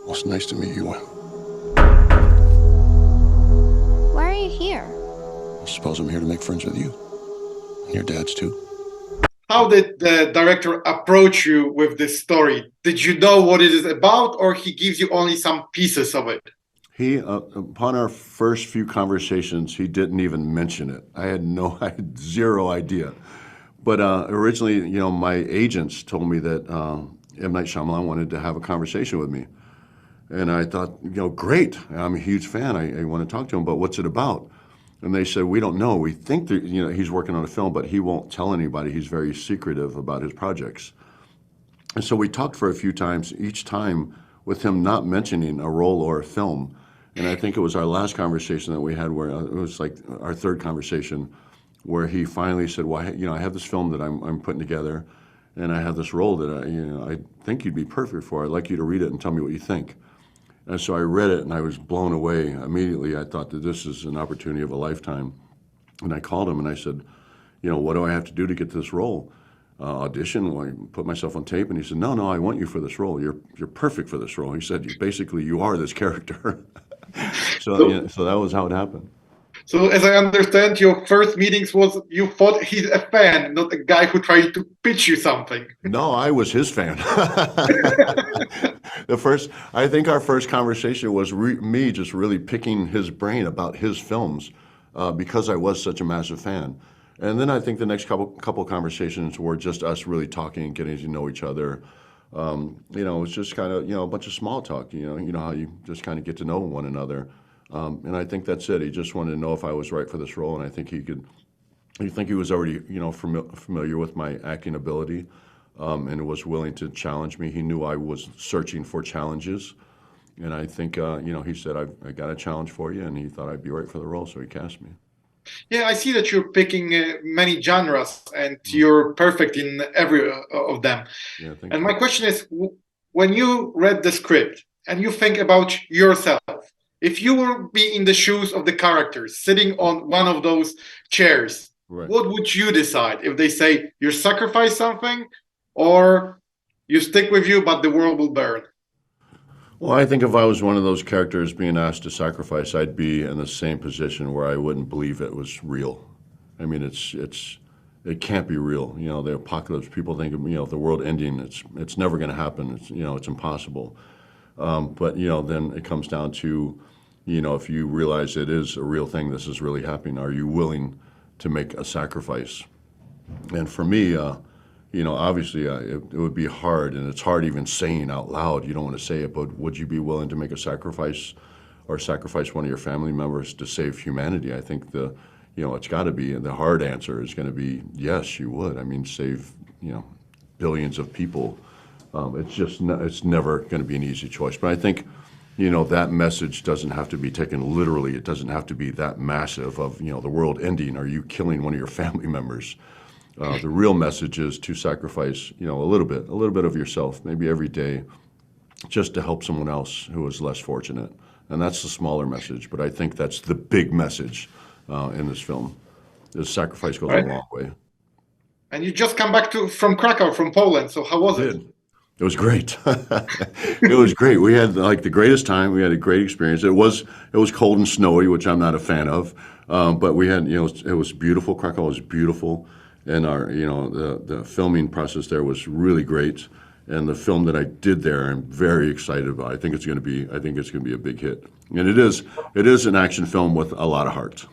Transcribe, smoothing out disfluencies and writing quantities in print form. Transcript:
Well, it's nice to meet you. Why are you here? I suppose I'm here to make friends with you. And your dad's too. How did the director approach you with this story? Did you know what it is about, or he gives you only some pieces of it? He, upon our first few conversations, he didn't even mention it. I had zero idea. But originally, my agents told me that M.Night Shyamalana wanted to have a conversation with me. And I thought, great, I'm a huge fan, I want to talk to him, but what's it about? And they said, we don't know. We think that, he's working on a film, but he won't tell anybody. He's very secretive about his projects. And so we talked for a few times, each time with him not mentioning a role or a film. And I think it was our last conversation that we had where it was like our third conversation where he finally said, well, I have this film that I'm putting together and I have this role that I think you'd be perfect for. I'd like you to read it and tell me what you think. And so I read it and I was blown away. Immediately I thought that this is an opportunity of a lifetime. And I called him and I said, what do I have to do to get this role? Audition? Well, I put myself on tape. And he said, no, I want you for this role. You're perfect for this role. He said, basically you are this character. So that was how it happened. So as I understand, your first meetings was you thought he's a fan, not a guy who tried to pitch you something. No, I was his fan. I think our first conversation was me just really picking his brain about his films because I was such a massive fan. And then I think the next couple conversations were just us really talking and getting to know each other. It's just kind of, a bunch of small talk, how you just kind of get to know one another. And I think that's it. He just wanted to know if I was right for this role. And I think he was already, familiar with my acting ability and was willing to challenge me. He knew I was searching for challenges. And I think, he said, I got a challenge for you. And he thought I'd be right for the role. So he cast me. Yeah, I see that you're picking many genres and you're perfect in every of them. Yeah, and my question is, when you read the script and you think about yourself, if you would be in the shoes of the characters sitting on one of those chairs, right, what would you decide if they say you sacrifice something or you stick with you, but the world will burn? Well, I think if I was one of those characters being asked to sacrifice, I'd be in the same position where I wouldn't believe it was real. I mean, it can't be real. The apocalypse, people think of, the world ending, it's never going to happen. It's impossible. But, then it comes down to, if you realize it is a real thing, this is really happening, are you willing to make a sacrifice? And for me, obviously it would be hard, and it's hard even saying out loud. You don't want to say it, but would you be willing to make a sacrifice or sacrifice one of your family members to save humanity? I think it's got to be, and the hard answer is going to be yes, you would. I mean, save, billions of people. It's never going to be an easy choice. But I think, that message doesn't have to be taken literally. It doesn't have to be that massive of, the world ending. Are you killing one of your family members? The real message is to sacrifice, a little bit of yourself, maybe every day, just to help someone else who is less fortunate. And that's the smaller message. But I think that's the big message in this film. The sacrifice goes a long way. And you just come back from Krakow, from Poland. So how was it? It was great. It was great. We had the greatest time. We had a great experience. It was cold and snowy, which I'm not a fan of. But we had, it was beautiful. Krakow was beautiful. And our, the filming process there was really great. And the film that I did there, I'm very excited about. I think it's going to be a big hit. And it is an action film with a lot of heart.